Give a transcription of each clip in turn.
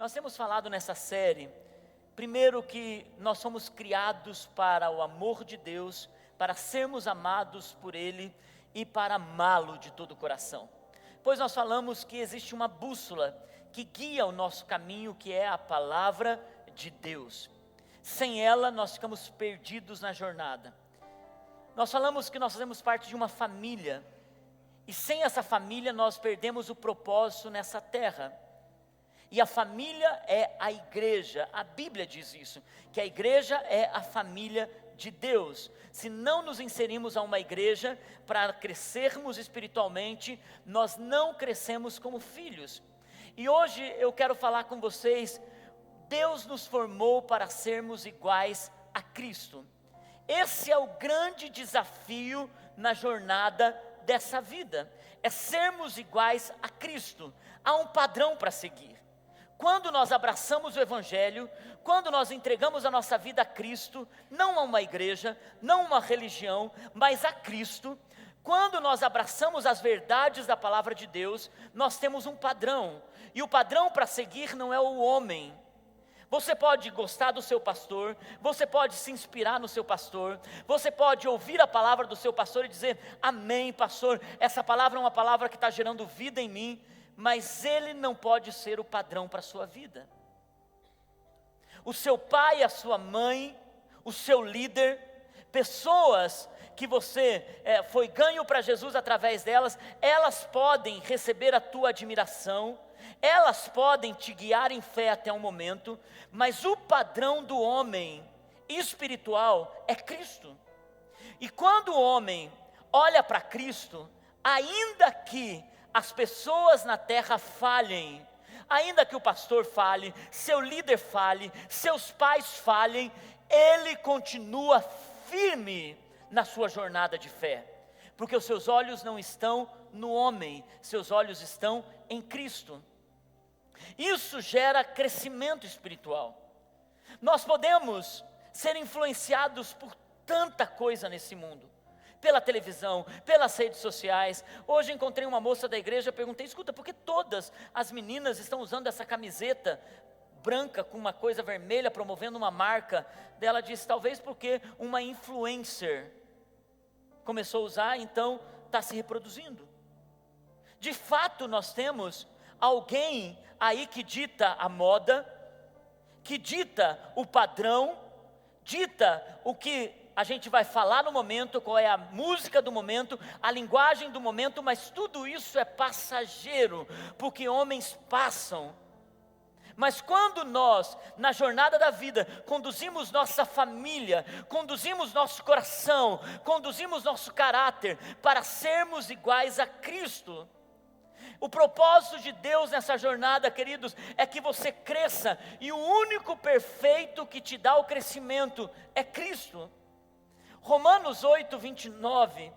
Nós temos falado nessa série, primeiro que nós somos criados para o amor de Deus, para sermos amados por Ele e para amá-lo de todo o coração. Pois nós falamos que existe uma bússola que guia o nosso caminho, que é a palavra de Deus. Sem ela nós ficamos perdidos na jornada. Nós falamos que nós fazemos parte de uma família, e sem essa família nós perdemos o propósito nessa terra. E a família é a igreja, a Bíblia diz isso, que a igreja é a família de Deus. Se não nos inserimos a uma igreja para crescermos espiritualmente, nós não crescemos como filhos. E hoje eu quero falar com vocês, Deus nos formou para sermos iguais a Cristo. Esse é o grande desafio na jornada dessa vida, é sermos iguais a Cristo. Há um padrão para seguir. Quando nós abraçamos o Evangelho, quando nós entregamos a nossa vida a Cristo, não a uma igreja, não a uma religião, mas a Cristo, quando nós abraçamos as verdades da palavra de Deus, nós temos um padrão, e o padrão para seguir não é o homem. Você pode gostar do seu pastor, você pode se inspirar no seu pastor, você pode ouvir a palavra do seu pastor e dizer, amém pastor, essa palavra é uma palavra que está gerando vida em mim, mas ele não pode ser o padrão para a sua vida. O seu pai, a sua mãe, o seu líder, pessoas que você foi ganho para Jesus através delas, elas podem receber a tua admiração, elas podem te guiar em fé até um momento, mas o padrão do homem espiritual é Cristo. E quando o homem olha para Cristo, ainda que as pessoas na terra falhem, ainda que o pastor fale, seu líder fale, seus pais falhem, ele continua firme na sua jornada de fé, porque os seus olhos não estão no homem, seus olhos estão em Cristo. Isso gera crescimento espiritual. Nós podemos ser influenciados por tanta coisa nesse mundo, pela televisão, pelas redes sociais. Hoje encontrei uma moça da igreja, perguntei, escuta, por que todas as meninas estão usando essa camiseta branca com uma coisa vermelha, promovendo uma marca? Ela disse, talvez porque uma influencer começou a usar, então está se reproduzindo. De fato nós temos alguém aí que dita a moda, que dita o padrão, dita o que a gente vai falar no momento, qual é a música do momento, a linguagem do momento, mas tudo isso é passageiro, porque homens passam. Mas quando nós, na jornada da vida, conduzimos nossa família, conduzimos nosso coração, conduzimos nosso caráter para sermos iguais a Cristo, o propósito de Deus nessa jornada, queridos, é que você cresça, e o único perfeito que te dá o crescimento é Cristo. Romanos 8, 29,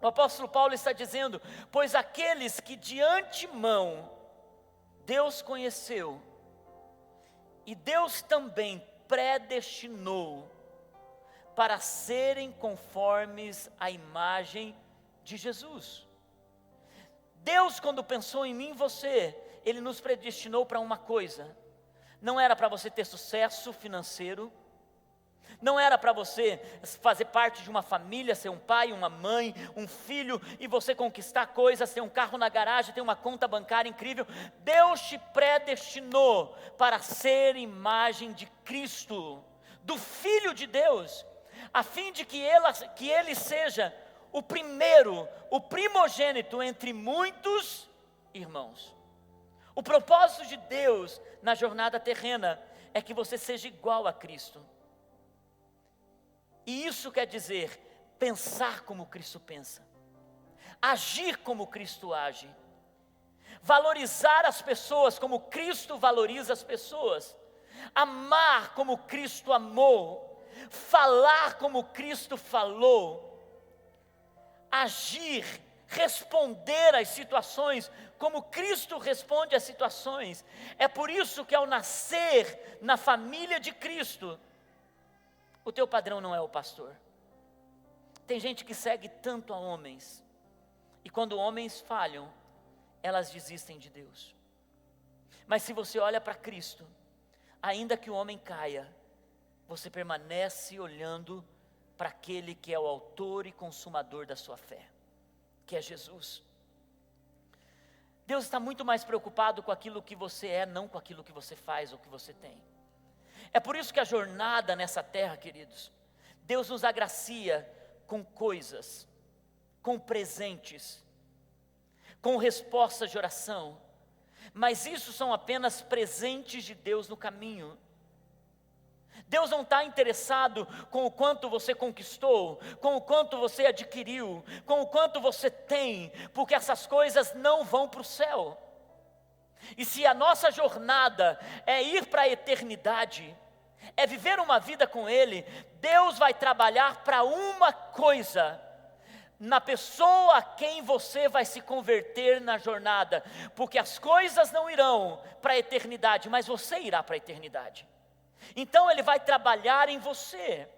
o apóstolo Paulo está dizendo, pois aqueles que de antemão Deus conheceu, e Deus também predestinou para serem conformes à imagem de Jesus. Deus, quando pensou em mim e você, Ele nos predestinou para uma coisa. Não era para você ter sucesso financeiro, não era para você fazer parte de uma família, ser um pai, uma mãe, um filho, e você conquistar coisas, ter um carro na garagem, ter uma conta bancária incrível. Deus te predestinou para ser imagem de Cristo, do Filho de Deus, a fim de que Ele seja o primeiro, o primogênito entre muitos irmãos. O propósito de Deus na jornada terrena é que você seja igual a Cristo. E isso quer dizer pensar como Cristo pensa, agir como Cristo age, valorizar as pessoas como Cristo valoriza as pessoas, amar como Cristo amou, falar como Cristo falou, agir, responder às situações como Cristo responde às situações. É por isso que ao nascer na família de Cristo, o teu padrão não é o pastor. Tem gente que segue tanto a homens, e quando homens falham, elas desistem de Deus. Mas se você olha para Cristo, ainda que o homem caia, você permanece olhando para aquele que é o autor e consumador da sua fé, que é Jesus. Deus está muito mais preocupado com aquilo que você é, não com aquilo que você faz ou que você tem. É por isso que a jornada nessa terra, queridos, Deus nos agracia com coisas, com presentes, com respostas de oração, mas isso são apenas presentes de Deus no caminho. Deus não está interessado com o quanto você conquistou, com o quanto você adquiriu, com o quanto você tem, porque essas coisas não vão para o céu. E se a nossa jornada é ir para a eternidade, é viver uma vida com Ele, Deus vai trabalhar para uma coisa: na pessoa a quem você vai se converter na jornada, porque as coisas não irão para a eternidade, mas você irá para a eternidade. Então Ele vai trabalhar em você,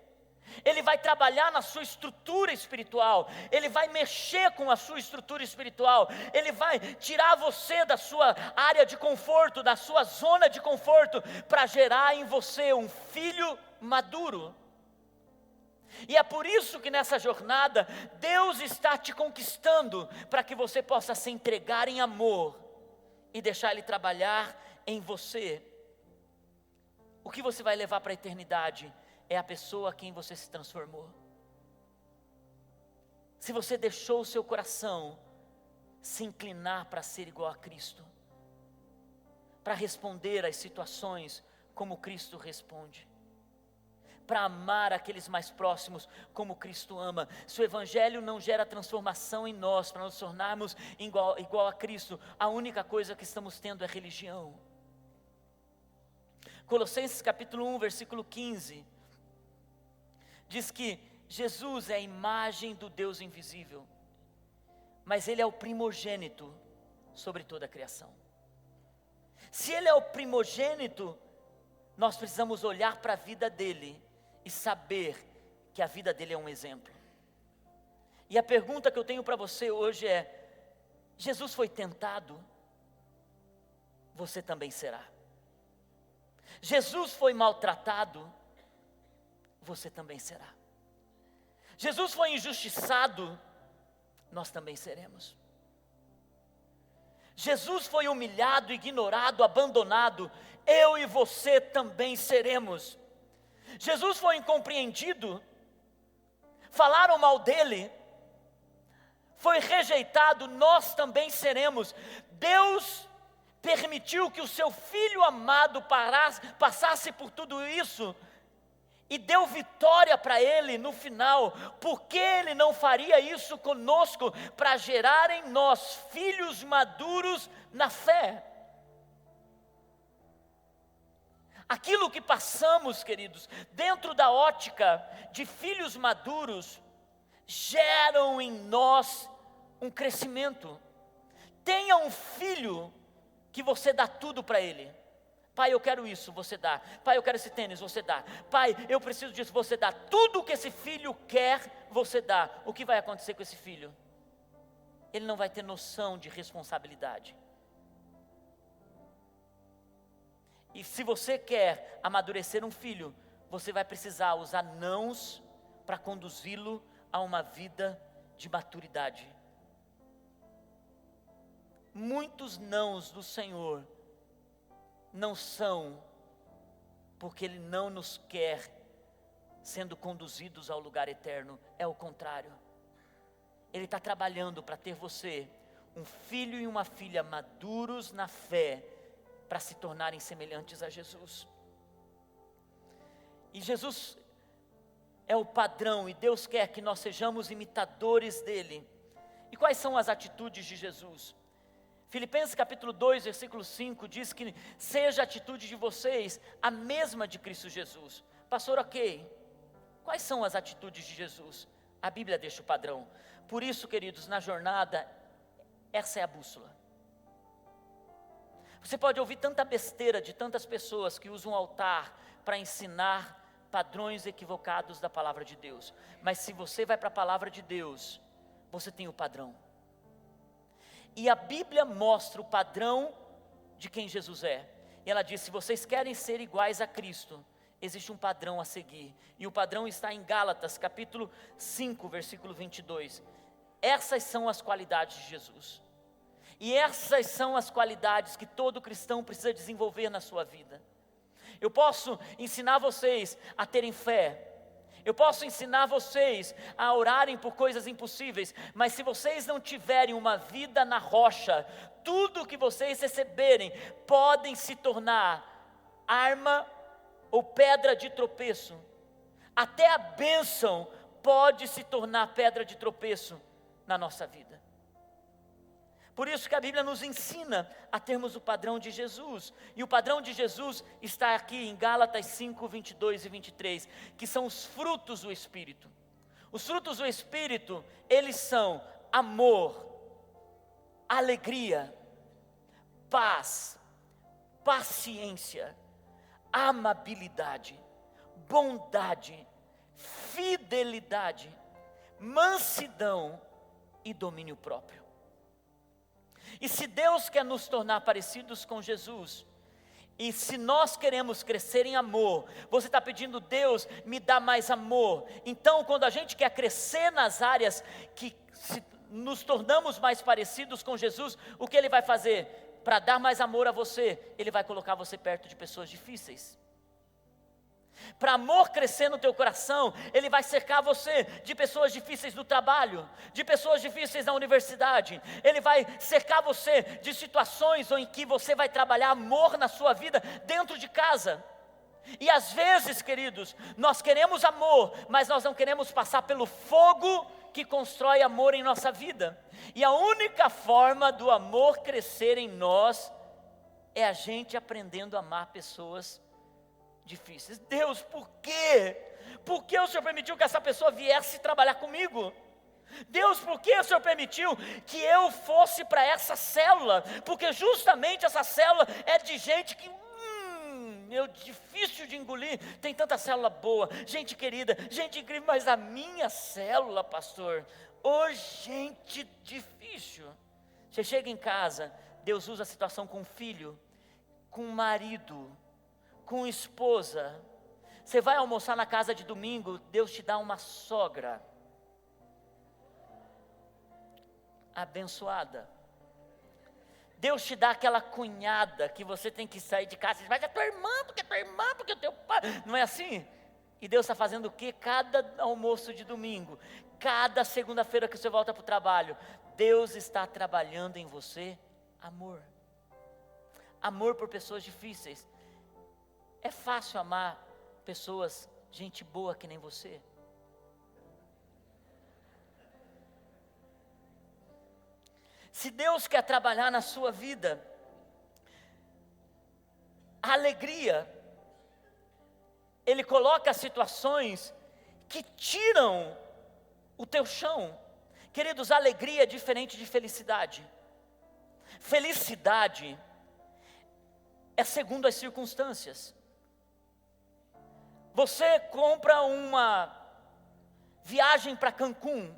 Ele vai trabalhar na sua estrutura espiritual, Ele vai mexer com a sua estrutura espiritual, Ele vai tirar você da sua área de conforto, da sua zona de conforto, para gerar em você um filho maduro. E é por isso que nessa jornada, Deus está te conquistando, para que você possa se entregar em amor, e deixar Ele trabalhar em você. O que você vai levar para a eternidade é a pessoa a quem você se transformou. Se você deixou o seu coração se inclinar para ser igual a Cristo, para responder às situações como Cristo responde, para amar aqueles mais próximos como Cristo ama. Se o Evangelho não gera transformação em nós, para nos tornarmos igual a Cristo, a única coisa que estamos tendo é religião. Colossenses capítulo 1, versículo 15, diz que Jesus é a imagem do Deus invisível, mas Ele é o primogênito sobre toda a criação. Se Ele é o primogênito, nós precisamos olhar para a vida dEle e saber que a vida dEle é um exemplo. E a pergunta que eu tenho para você hoje é: Jesus foi tentado? Você também será. Jesus foi maltratado? Você também será. Jesus foi injustiçado? Nós também seremos. Jesus foi humilhado, ignorado, abandonado? Eu e você também seremos. Jesus foi incompreendido? Falaram mal dele? Foi rejeitado? Nós também seremos. Deus permitiu que o seu Filho amado passasse por tudo isso e deu vitória para ele no final. Por que Ele não faria isso conosco, para gerar em nós filhos maduros na fé? Aquilo que passamos, queridos, dentro da ótica de filhos maduros, geram em nós um crescimento. Tenha um filho que você dá tudo para ele. Pai, eu quero isso, você dá. Pai, eu quero esse tênis, você dá. Pai, eu preciso disso, você dá. Tudo que esse filho quer, você dá. O que vai acontecer com esse filho? Ele não vai ter noção de responsabilidade. E se você quer amadurecer um filho, você vai precisar usar nãos para conduzi-lo a uma vida de maturidade. Muitos nãos do Senhor não são porque Ele não nos quer sendo conduzidos ao lugar eterno, é o contrário. Ele está trabalhando para ter você, um filho e uma filha maduros na fé, para se tornarem semelhantes a Jesus. E Jesus é o padrão, e Deus quer que nós sejamos imitadores dEle. E quais são as atitudes de Jesus? Filipenses capítulo 2, versículo 5, diz que seja a atitude de vocês a mesma de Cristo Jesus. Pastor, ok, quais são as atitudes de Jesus? A Bíblia deixa o padrão. Por isso, queridos, na jornada, essa é a bússola. Você pode ouvir tanta besteira de tantas pessoas que usam o altar para ensinar padrões equivocados da palavra de Deus. Mas se você vai para a palavra de Deus, você tem o padrão. E a Bíblia mostra o padrão de quem Jesus é. E ela disse: se vocês querem ser iguais a Cristo, existe um padrão a seguir. E o padrão está em Gálatas, capítulo 5, versículo 22. Essas são as qualidades de Jesus. E essas são as qualidades que todo cristão precisa desenvolver na sua vida. Eu posso ensinar vocês a terem fé. Eu posso ensinar vocês a orarem por coisas impossíveis. Mas se vocês não tiverem uma vida na rocha, tudo que vocês receberem podem se tornar arma ou pedra de tropeço. Até a bênção pode se tornar pedra de tropeço na nossa vida. Por isso que a Bíblia nos ensina a termos o padrão de Jesus. E o padrão de Jesus está aqui em Gálatas 5, 22 e 23, que são os frutos do Espírito. Os frutos do Espírito, eles são amor, alegria, paz, paciência, amabilidade, bondade, fidelidade, mansidão e domínio próprio. E se Deus quer nos tornar parecidos com Jesus, e se nós queremos crescer em amor, você está pedindo: Deus, me dá mais amor. Então, quando a gente quer crescer nas áreas que nos tornamos mais parecidos com Jesus, o que Ele vai fazer? Para dar mais amor a você, Ele vai colocar você perto de pessoas difíceis. Para amor crescer no teu coração, Ele vai cercar você de pessoas difíceis no trabalho, de pessoas difíceis na universidade. Ele vai cercar você de situações em que você vai trabalhar amor na sua vida dentro de casa. E às vezes, queridos, nós queremos amor, mas nós não queremos passar pelo fogo que constrói amor em nossa vida. E a única forma do amor crescer em nós é a gente aprendendo a amar pessoas difíceis. Deus, por quê? Por que o Senhor permitiu que essa pessoa viesse trabalhar comigo? Deus, por que o Senhor permitiu que eu fosse para essa célula? Porque justamente essa célula é de gente que é difícil de engolir. Tem tanta célula boa, gente querida, gente incrível, mas a minha célula, pastor, gente difícil. Você chega em casa, Deus usa a situação com o filho, com o marido, com esposa. Você vai almoçar na casa de domingo, Deus te dá uma sogra abençoada. Deus te dá aquela cunhada que você tem que sair de casa, mas é tua irmã, porque é teu pai. Não é assim? E Deus está fazendo o quê? Cada almoço de domingo, cada segunda-feira que você volta para o trabalho, Deus está trabalhando em você amor. Amor por pessoas difíceis. É fácil amar pessoas, gente boa que nem você? Se Deus quer trabalhar na sua vida, a alegria, Ele coloca situações que tiram o teu chão. Queridos, alegria é diferente de felicidade. Felicidade é segundo as circunstâncias. Você compra uma viagem para Cancún,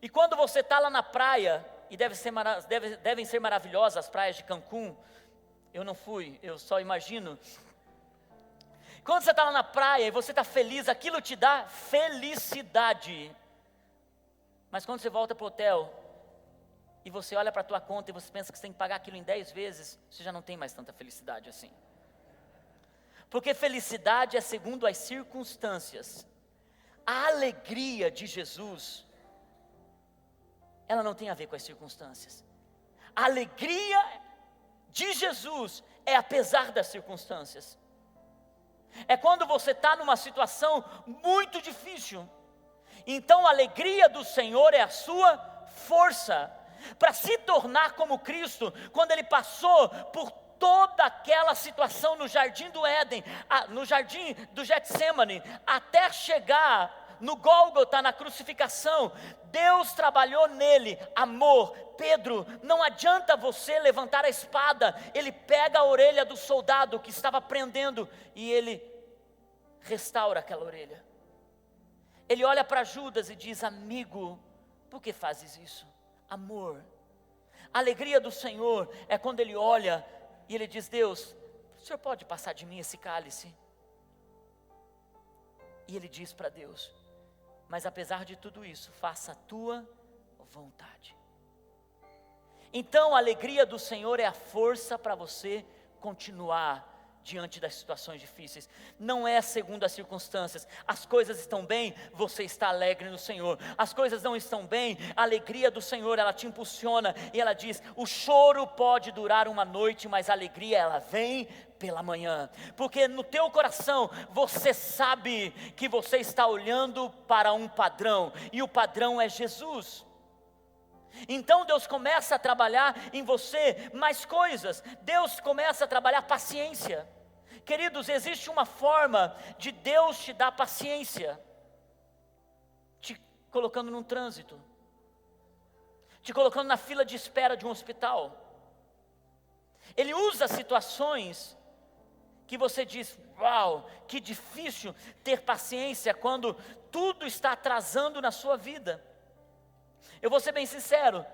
e quando você está lá na praia, e devem ser maravilhosas as praias de Cancún, eu não fui, eu só imagino. Quando você está lá na praia e você está feliz, aquilo te dá felicidade. Mas quando você volta para o hotel, e você olha para a tua conta e você pensa que você tem que pagar aquilo em 10 vezes, você já não tem mais tanta felicidade assim. Porque felicidade é segundo as circunstâncias. A alegria de Jesus, ela não tem a ver com as circunstâncias. A alegria de Jesus é apesar das circunstâncias. É quando você está numa situação muito difícil. Então a alegria do Senhor é a sua força. Para se tornar como Cristo, quando Ele passou por toda aquela situação no jardim do Éden, no jardim do Getsêmani, até chegar no Gólgota, na crucificação, Deus trabalhou nele amor. Pedro, não adianta você levantar a espada. Ele pega a orelha do soldado que estava prendendo e ele restaura aquela orelha. Ele olha para Judas e diz: amigo, por que fazes isso? Amor. A alegria do Senhor é quando Ele olha e ele diz: Deus, o Senhor pode passar de mim esse cálice? E ele diz para Deus: mas apesar de tudo isso, faça a tua vontade. Então a alegria do Senhor é a força para você continuar diante das situações difíceis. Não é segundo as circunstâncias. As coisas estão bem, você está alegre no Senhor. As coisas não estão bem, a alegria do Senhor, ela te impulsiona, e ela diz: o choro pode durar uma noite, mas a alegria, ela vem pela manhã, porque no teu coração, você sabe que você está olhando para um padrão, e o padrão é Jesus. Então Deus começa a trabalhar em você mais coisas. Deus começa a trabalhar paciência. Queridos, existe uma forma de Deus te dar paciência, te colocando num trânsito, te colocando na fila de espera de um hospital. Ele usa situações que você diz: uau, que difícil ter paciência quando tudo está atrasando na sua vida. Eu vou ser bem sincero,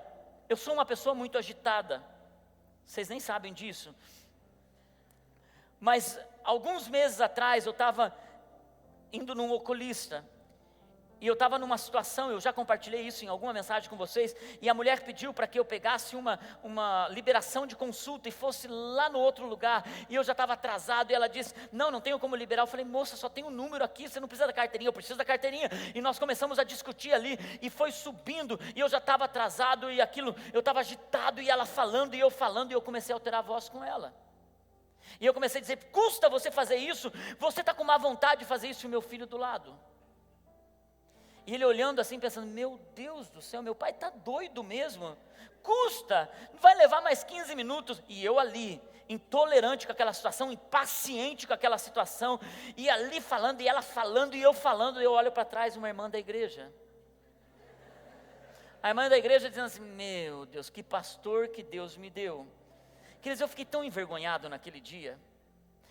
eu sou uma pessoa muito agitada, vocês nem sabem disso. Mas alguns meses atrás eu estava indo num oculista, e eu estava numa situação, eu já compartilhei isso em alguma mensagem com vocês, e a mulher pediu para que eu pegasse uma liberação de consulta e fosse lá no outro lugar, e eu já estava atrasado, e ela disse: não tenho como liberar. Eu falei: moça, só tem um número aqui, você não precisa da carteirinha. Eu preciso da carteirinha. E nós começamos a discutir ali, e foi subindo, e eu já estava atrasado, e aquilo, eu estava agitado, e ela falando, e eu comecei a alterar a voz com ela. E eu comecei a dizer: custa você fazer isso? Você está com má vontade de fazer isso? E o meu filho do lado. E ele olhando assim, pensando: meu Deus do céu, meu pai está doido mesmo. Custa, vai levar mais 15 minutos. E eu ali, intolerante com aquela situação, impaciente com aquela situação, e ali falando, e ela falando, e eu falando. E eu olho para trás, uma irmã da igreja. A irmã da igreja dizendo assim: meu Deus, que pastor que Deus me deu. Queridos, eu fiquei tão envergonhado naquele dia.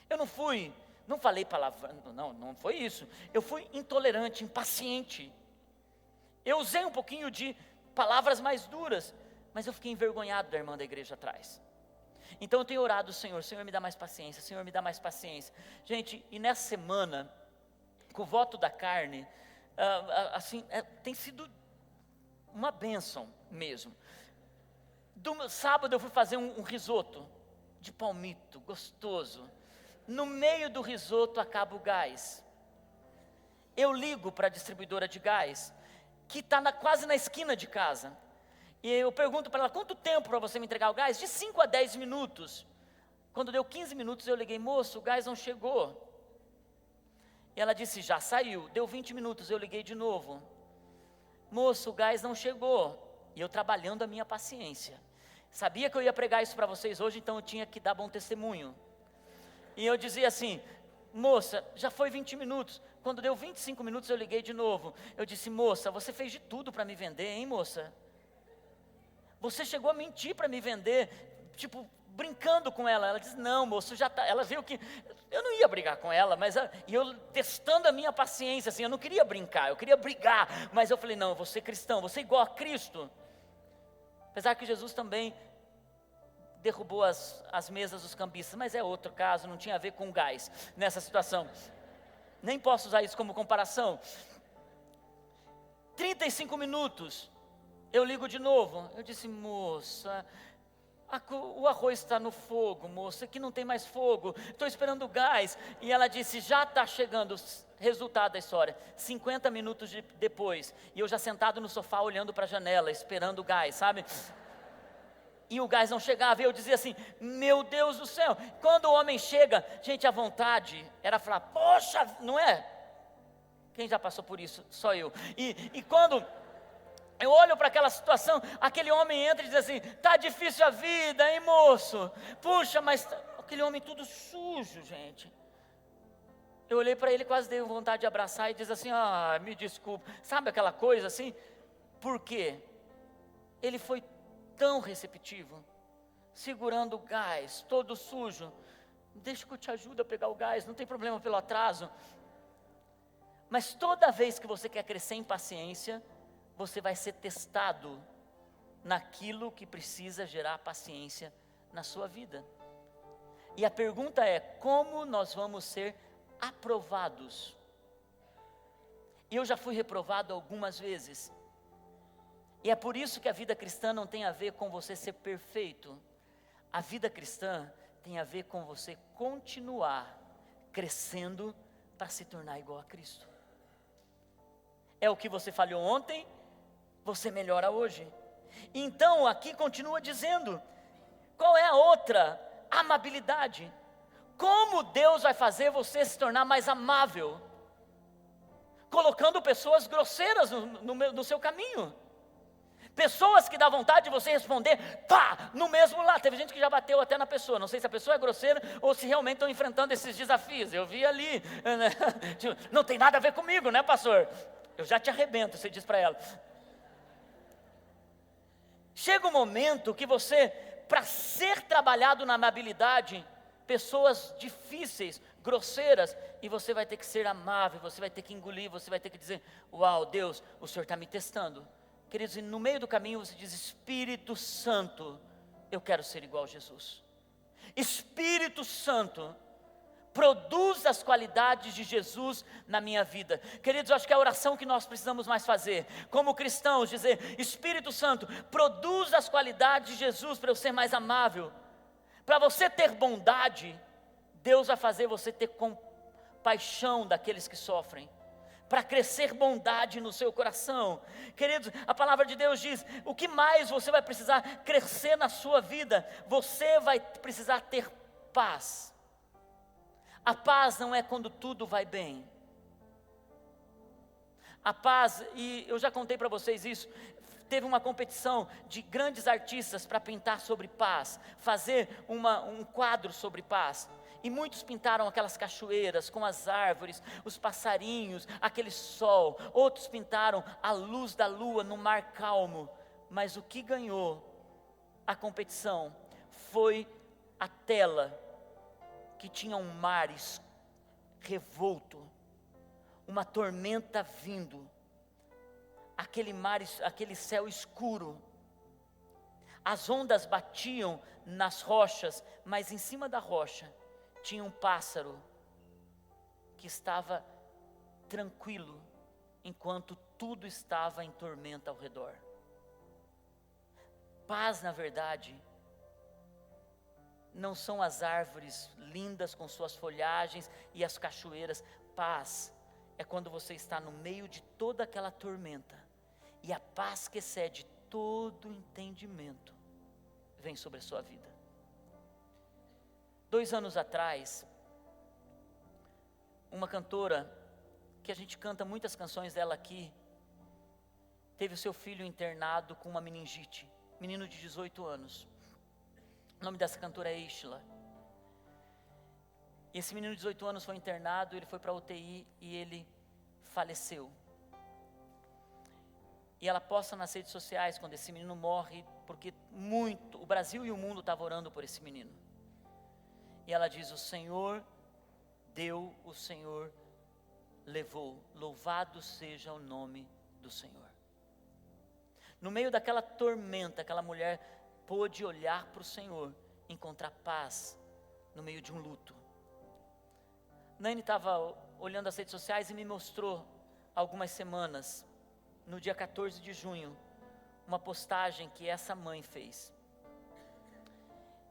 Eu não falei palavrão, não foi isso. Eu fui intolerante, impaciente. Eu usei um pouquinho de palavras mais duras, mas eu fiquei envergonhado da irmã da igreja atrás. Então eu tenho orado: Senhor, me dá mais paciência, Senhor, me dá mais paciência. Gente, e nessa semana, com o voto da carne, tem sido uma bênção mesmo. Sábado eu fui fazer um risoto de palmito, gostoso. No meio do risoto acaba o gás. Eu ligo para a distribuidora de gás, que está quase na esquina de casa. E eu pergunto para ela: quanto tempo para você me entregar o gás? De 5 a 10 minutos. Quando deu 15 minutos eu liguei: moço, o gás não chegou. E ela disse: já saiu. Deu 20 minutos, eu liguei de novo: moço, o gás não chegou. E eu trabalhando a minha paciência. Sabia que eu ia pregar isso para vocês hoje, então eu tinha que dar bom testemunho. E eu dizia assim: moça, já foi 20 minutos. Quando deu 25 minutos eu liguei de novo. Eu disse: moça, você fez de tudo para me vender, hein, moça? Você chegou a mentir para me vender, tipo, brincando com ela. Ela disse: não, moço, já tá. Ela viu que eu não ia brigar com ela, mas e eu testando a minha paciência, assim, eu não queria brincar, eu queria brigar, mas eu falei: não, eu vou ser cristão, vou ser igual a Cristo. Apesar que Jesus também derrubou as mesas dos cambistas, mas é outro caso, não tinha a ver com gás nessa situação. Nem posso usar isso como comparação. 35 minutos, eu ligo de novo. Eu disse: moça, o arroz está no fogo, moça, aqui não tem mais fogo, estou esperando o gás. E ela disse: já está chegando. Resultado da história: 50 minutos depois, e eu já sentado no sofá olhando para a janela, esperando o gás, sabe? E o gás não chegava, e eu dizia assim: meu Deus do céu. Quando o homem chega, gente, a vontade era falar: poxa, não é? Quem já passou por isso? Só eu. E quando eu olho para aquela situação, aquele homem entra e diz assim: tá difícil a vida, hein, moço? Puxa, mas aquele homem tudo sujo, gente. Eu olhei para ele, quase dei vontade de abraçar e diz assim: me desculpa. Sabe aquela coisa assim? Por quê? Ele foi tão receptivo, segurando o gás, todo sujo. Deixa que eu te ajudo a pegar o gás, não tem problema pelo atraso. Mas toda vez que você quer crescer em paciência, você vai ser testado naquilo que precisa gerar paciência na sua vida. E a pergunta é: como nós vamos ser aprovados? Eu já fui reprovado algumas vezes. E é por isso que a vida cristã não tem a ver com você ser perfeito. A vida cristã tem a ver com você continuar crescendo para se tornar igual a Cristo. É o que você falhou ontem, você melhora hoje. Então aqui continua dizendo, qual é a outra? Amabilidade. Como Deus vai fazer você se tornar mais amável? Colocando pessoas grosseiras no seu caminho. Pessoas que dá vontade de você responder, pá, no mesmo lá. Teve gente que já bateu até na pessoa. Não sei se a pessoa é grosseira ou se realmente estão enfrentando esses desafios. Eu vi ali, né? Não tem nada a ver comigo, né, pastor? Eu já te arrebento, você diz para ela. Chega um momento que você, para ser trabalhado na amabilidade, pessoas difíceis, grosseiras, e você vai ter que ser amável, você vai ter que engolir, você vai ter que dizer, uau, Deus, o Senhor está me testando. Queridos, e no meio do caminho você diz, Espírito Santo, eu quero ser igual a Jesus. Espírito Santo, produz as qualidades de Jesus na minha vida. Queridos, eu acho que é a oração que nós precisamos mais fazer, como cristãos, dizer, Espírito Santo, produz as qualidades de Jesus para eu ser mais amável. Para você ter bondade, Deus vai fazer você ter compaixão daqueles que sofrem. Para crescer bondade no seu coração. Queridos, a palavra de Deus diz, o que mais você vai precisar crescer na sua vida? Você vai precisar ter paz. A paz não é quando tudo vai bem. A paz, e eu já contei para vocês isso, teve uma competição de grandes artistas para pintar sobre paz, fazer um quadro sobre paz. E muitos pintaram aquelas cachoeiras com as árvores, os passarinhos, aquele sol. Outros pintaram a luz da lua no mar calmo. Mas o que ganhou a competição foi a tela que tinha um mar revolto, uma tormenta vindo, aquele céu escuro. As ondas batiam nas rochas, mas em cima da rocha tinha um pássaro que estava tranquilo, enquanto tudo estava em tormenta ao redor. Paz, na verdade, não são as árvores lindas com suas folhagens e as cachoeiras. Paz é quando você está no meio de toda aquela tormenta, e a paz que excede todo entendimento vem sobre a sua vida. 2 anos atrás, uma cantora, que a gente canta muitas canções dela aqui, teve o seu filho internado com uma meningite, menino de 18 anos. O nome dessa cantora é Ishla. E esse menino de 18 anos foi internado, ele foi para a UTI e ele faleceu. E ela posta nas redes sociais quando esse menino morre, porque o Brasil e o mundo estavam orando por esse menino. E ela diz, o Senhor deu, o Senhor levou, louvado seja o nome do Senhor. No meio daquela tormenta, aquela mulher pôde olhar para o Senhor, encontrar paz no meio de um luto. Nani estava olhando as redes sociais e me mostrou, algumas semanas, no dia 14 de junho, uma postagem que essa mãe fez.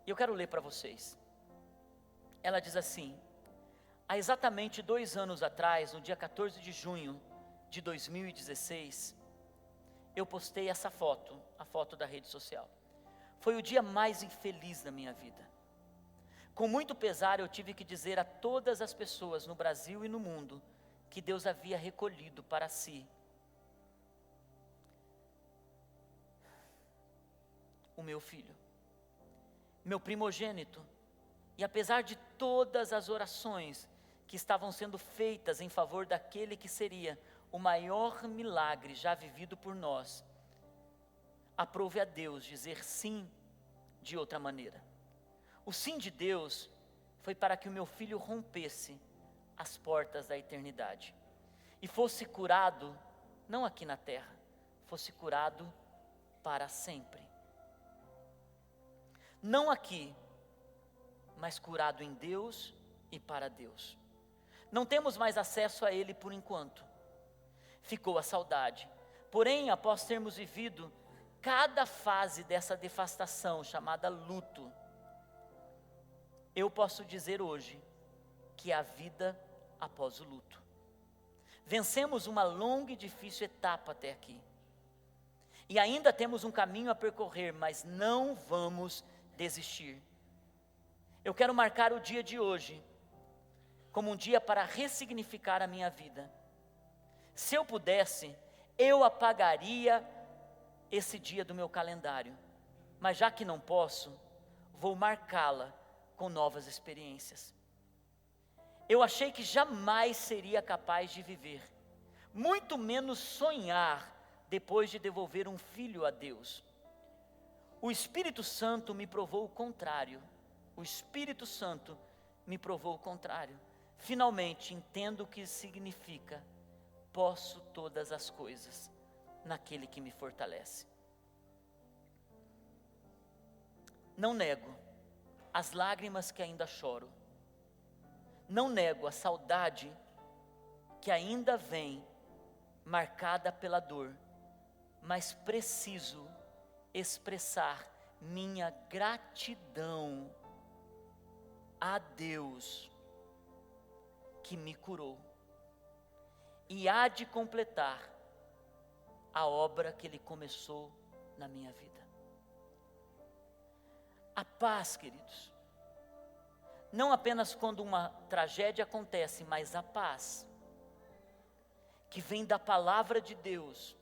E eu quero ler para vocês. Ela diz assim, há exatamente 2 anos atrás, no dia 14 de junho de 2016, eu postei essa foto, a foto da rede social. Foi o dia mais infeliz da minha vida. Com muito pesar eu tive que dizer a todas as pessoas no Brasil e no mundo, que Deus havia recolhido para si o meu filho, meu primogênito. E apesar de todas as orações que estavam sendo feitas em favor daquele que seria o maior milagre já vivido por nós, aprove a Deus dizer sim de outra maneira. O sim de Deus foi para que o meu filho rompesse as portas da eternidade e fosse curado, não aqui na terra, fosse curado para sempre. Não aqui, mas curado em Deus e para Deus. Não temos mais acesso a Ele por enquanto. Ficou a saudade. Porém, após termos vivido cada fase dessa devastação chamada luto, eu posso dizer hoje que há vida após o luto. Vencemos uma longa e difícil etapa até aqui. E ainda temos um caminho a percorrer, mas não vamos desistir. Eu quero marcar o dia de hoje como um dia para ressignificar a minha vida. Se eu pudesse, eu apagaria esse dia do meu calendário. Mas já que não posso, vou marcá-la com novas experiências. Eu achei que jamais seria capaz de viver, muito menos sonhar, depois de devolver um filho a Deus. O Espírito Santo me provou o contrário. O Espírito Santo me provou o contrário. Finalmente entendo o que significa: posso todas as coisas naquele que me fortalece. Não nego as lágrimas que ainda choro. Não nego a saudade que ainda vem marcada pela dor, mas preciso expressar minha gratidão a Deus que me curou e há de completar a obra que Ele começou na minha vida. A paz, queridos, não apenas quando uma tragédia acontece, mas a paz que vem da palavra de Deus,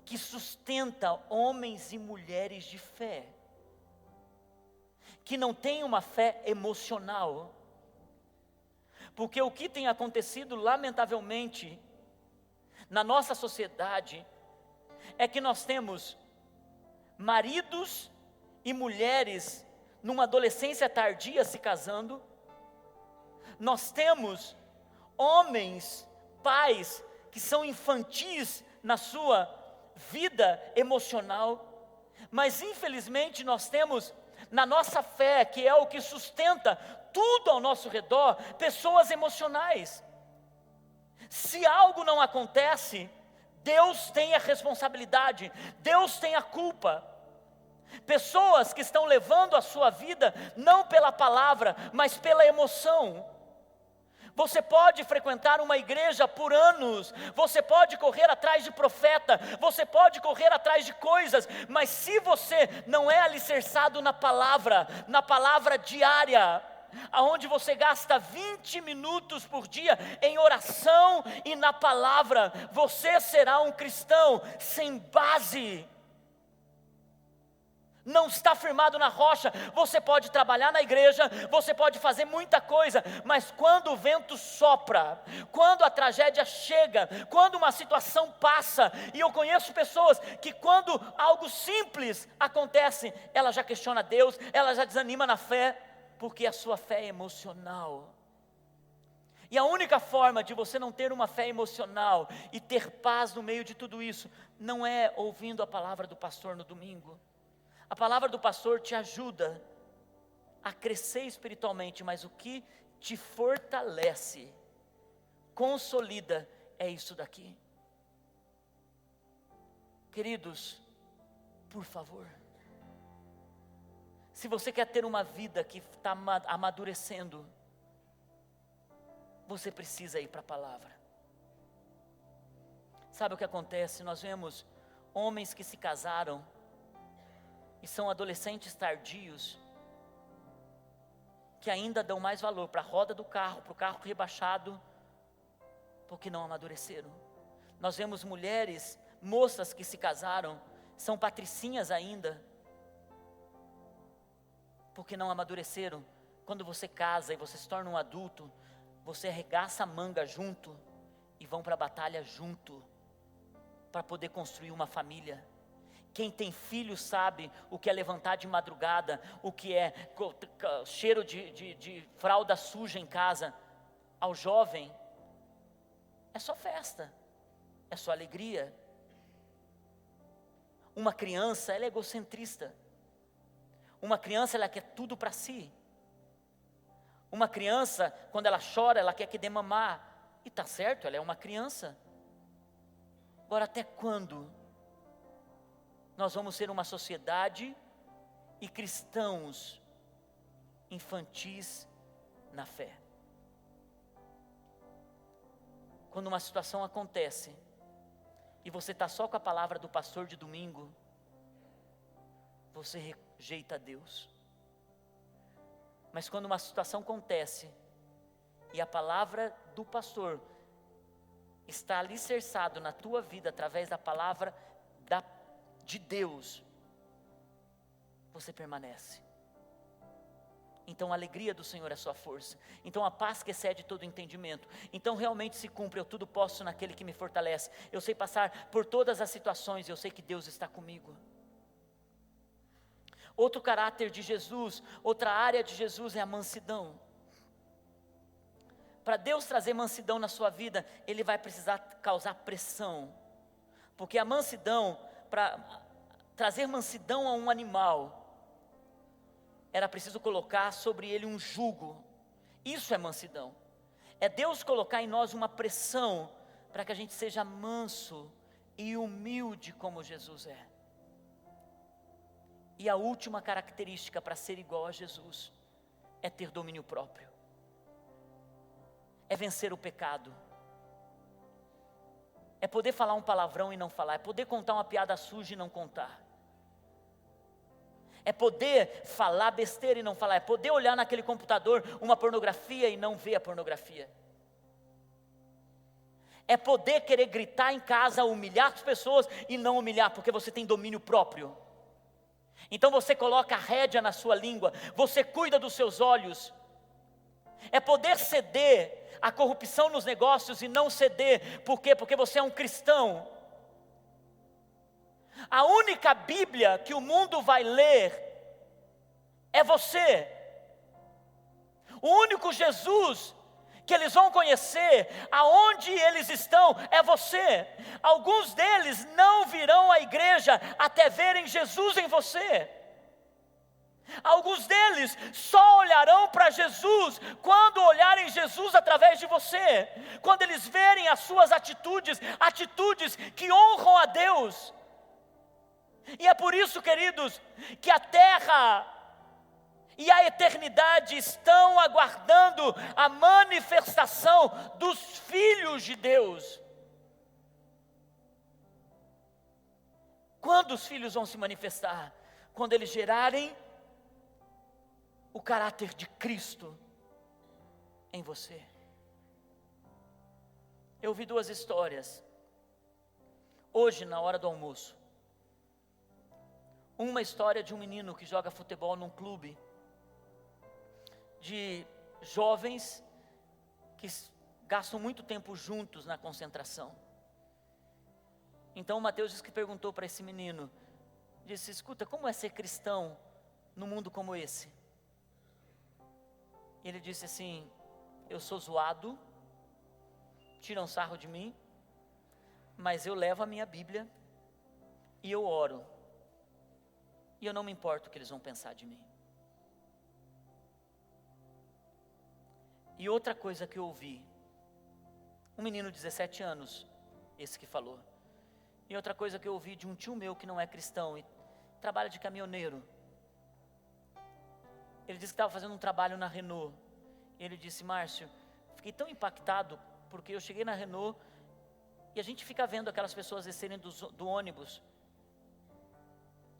que sustenta homens e mulheres de fé, que não tem uma fé emocional, porque o que tem acontecido lamentavelmente na nossa sociedade é que nós temos maridos e mulheres numa adolescência tardia se casando, nós temos homens, pais que são infantis na sua vida emocional, mas infelizmente nós temos na nossa fé, que é o que sustenta tudo ao nosso redor, pessoas emocionais. Se algo não acontece, Deus tem a responsabilidade, Deus tem a culpa. Pessoas que estão levando a sua vida não pela palavra, mas pela emoção. Você pode frequentar uma igreja por anos, você pode correr atrás de profeta, você pode correr atrás de coisas, mas se você não é alicerçado na palavra diária, aonde você gasta 20 minutos por dia em oração e na palavra, você será um cristão sem base. Não está firmado na rocha. Você pode trabalhar na igreja, você pode fazer muita coisa, mas quando o vento sopra, quando a tragédia chega, quando uma situação passa, e eu conheço pessoas que quando algo simples acontece, ela já questiona Deus, ela já desanima na fé, porque a sua fé é emocional. E a única forma de você não ter uma fé emocional e ter paz no meio de tudo isso, não é ouvindo a palavra do pastor no domingo. A palavra do pastor te ajuda a crescer espiritualmente, mas o que te fortalece, consolida, é isso daqui. Queridos, por favor, se você quer ter uma vida que está amadurecendo, você precisa ir para a palavra. Sabe o que acontece? Nós vemos homens que se casaram e são adolescentes tardios, que ainda dão mais valor para a roda do carro, para o carro rebaixado, porque não amadureceram. Nós vemos mulheres, moças que se casaram, são patricinhas ainda, porque não amadureceram. Quando você casa e você se torna um adulto, você arregaça a manga junto, e vão para a batalha junto, para poder construir uma família. Quem tem filho sabe o que é levantar de madrugada, o que é cheiro de fralda suja em casa. Ao jovem, é só festa, é só alegria. Uma criança, ela é egocentrista. Uma criança, ela quer tudo para si. Uma criança, quando ela chora, ela quer que dê mamar. E está certo, ela é uma criança. Agora, até quando nós vamos ser uma sociedade e cristãos infantis na fé? Quando uma situação acontece e você está só com a palavra do pastor de domingo, você rejeita Deus. Mas quando uma situação acontece e a palavra do pastor está alicerçado na tua vida através da palavra de Deus, você permanece. Então a alegria do Senhor é a sua força. Então a paz que excede todo entendimento. Então realmente se cumpre, eu tudo posso naquele que me fortalece. Eu sei passar por todas as situações, eu sei que Deus está comigo. Outro caráter de Jesus, outra área de Jesus é a mansidão. Para Deus trazer mansidão na sua vida, Ele vai precisar causar pressão. Porque a mansidão, para trazer mansidão a um animal, era preciso colocar sobre ele um jugo. Isso é mansidão. É Deus colocar em nós uma pressão, para que a gente seja manso e humilde como Jesus é. E a última característica para ser igual a Jesus, é ter domínio próprio. É vencer o pecado, é poder falar um palavrão e não falar, é poder contar uma piada suja e não contar, é poder falar besteira e não falar, é poder olhar naquele computador uma pornografia e não ver a pornografia, é poder querer gritar em casa, humilhar as pessoas e não humilhar, porque você tem domínio próprio. Então você coloca a rédea na sua língua, você cuida dos seus olhos, é poder ceder a corrupção nos negócios e não ceder. Por quê? Porque você é um cristão. A única Bíblia que o mundo vai ler é você. O único Jesus que eles vão conhecer, aonde eles estão, é você. Alguns deles não virão à igreja até verem Jesus em você. Alguns deles só olharão para Jesus quando olharem Jesus através de você, quando eles verem as suas atitudes que honram a Deus. E é por isso, queridos, que a terra e a eternidade estão aguardando a manifestação dos filhos de Deus. Quando os filhos vão se manifestar? Quando eles gerarem o caráter de Cristo em você. Eu ouvi duas histórias hoje na hora do almoço. Uma história de um menino que joga futebol num clube de jovens que gastam muito tempo juntos na concentração. Então o Mateus disse que perguntou para esse menino, disse: escuta, como é ser cristão num mundo como esse? Ele disse assim: eu sou zoado, tiram sarro de mim, mas eu levo a minha Bíblia e eu oro, e eu não me importo o que eles vão pensar de mim. E outra coisa que eu ouvi, um menino de 17 anos, esse que falou, e outra coisa que eu ouvi de um tio meu que não é cristão e trabalha de caminhoneiro. Ele disse que estava fazendo um trabalho na Renault. Ele disse: Márcio, fiquei tão impactado, porque eu cheguei na Renault e a gente fica vendo aquelas pessoas descerem do ônibus,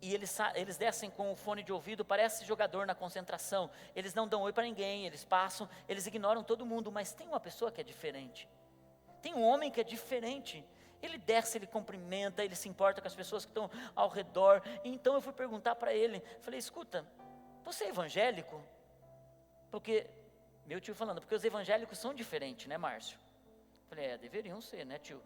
e eles descem com o fone de ouvido, parece jogador na concentração, eles não dão oi para ninguém, eles passam, eles ignoram todo mundo, mas tem uma pessoa que é diferente, tem um homem que é diferente, ele desce, ele cumprimenta, ele se importa com as pessoas que estão ao redor. E então eu fui perguntar para ele, falei: escuta, você é evangélico? Porque, meu tio falando, porque os evangélicos são diferentes, né, Márcio? Falei: deveriam ser, né, tio?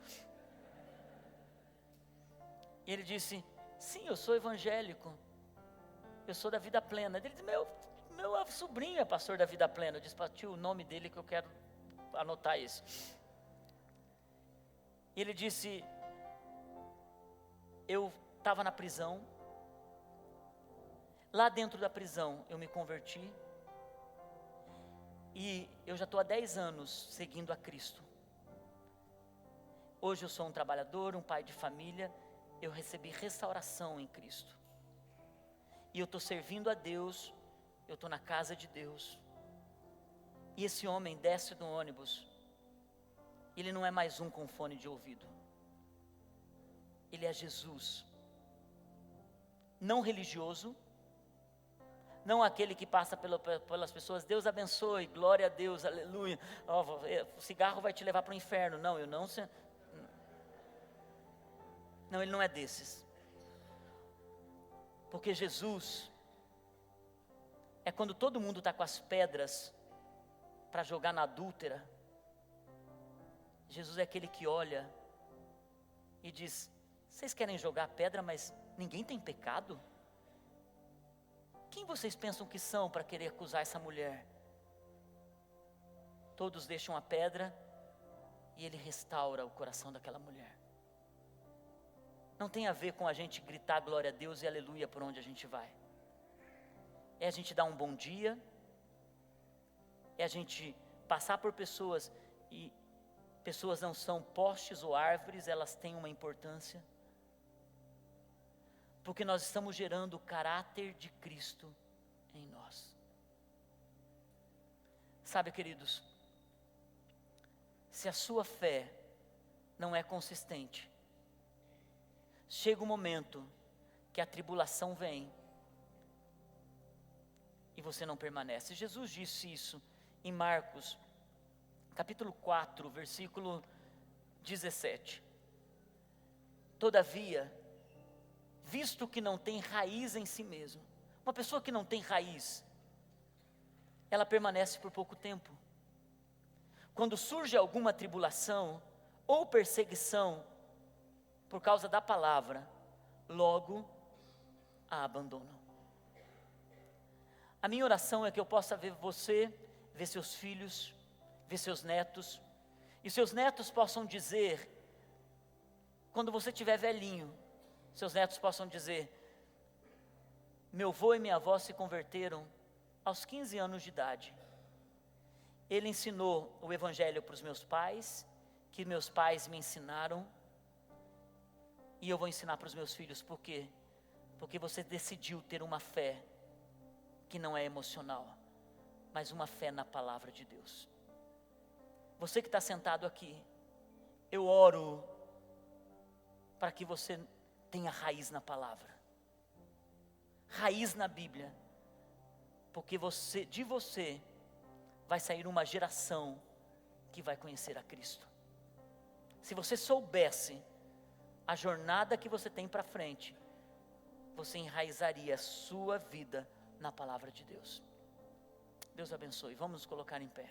E ele disse: sim, eu sou evangélico, eu sou da Vida Plena. Ele disse: meu sobrinho é pastor da Vida Plena. Eu disse para tio o nome dele, que eu quero anotar isso. E ele disse: eu estava na prisão, lá dentro da prisão eu me converti, E eu já estou há 10 anos seguindo a Cristo. Hoje eu sou um trabalhador, um pai de família. Eu recebi restauração em Cristo. E eu estou servindo a Deus. Eu estou na casa de Deus. E esse homem desce do ônibus. Ele não é mais um com fone de ouvido. Ele é Jesus. Não religioso. Não aquele que passa pelas pessoas, Deus abençoe, glória a Deus, aleluia. O cigarro vai te levar para o inferno. Não, não, ele não é desses. Porque Jesus é quando todo mundo está com as pedras para jogar na adúltera. Jesus é aquele que olha e diz: vocês querem jogar pedra, mas ninguém tem pecado? Quem vocês pensam que são para querer acusar essa mulher? Todos deixam a pedra e ele restaura o coração daquela mulher. Não tem a ver com a gente gritar glória a Deus e aleluia por onde a gente vai. É a gente dar um bom dia, é a gente passar por pessoas, e pessoas não são postes ou árvores, elas têm uma importância. Porque nós estamos gerando o caráter de Cristo em nós. Sabe, queridos, se a sua fé não é consistente, chega um momento que a tribulação vem e você não permanece. Jesus disse isso em Marcos, capítulo 4, versículo 17. Todavia, visto que não tem raiz em si mesmo. Uma pessoa que não tem raiz, ela permanece por pouco tempo. Quando surge alguma tribulação ou perseguição por causa da palavra, logo a abandonam. A minha oração é que eu possa ver você, ver seus filhos, ver seus netos, e seus netos possam dizer, quando você estiver velhinho, seus netos possam dizer: meu avô e minha avó se converteram aos 15 anos de idade. Ele ensinou o evangelho para os meus pais, que meus pais me ensinaram, e eu vou ensinar para os meus filhos. Por quê? Porque você decidiu ter uma fé que não é emocional, mas uma fé na palavra de Deus. Você que está sentado aqui, eu oro para que você tenha raiz na palavra, raiz na Bíblia, porque de você vai sair uma geração que vai conhecer a Cristo. Se você soubesse a jornada que você tem para frente, você enraizaria a sua vida na palavra de Deus. Deus abençoe. Vamos nos colocar em pé.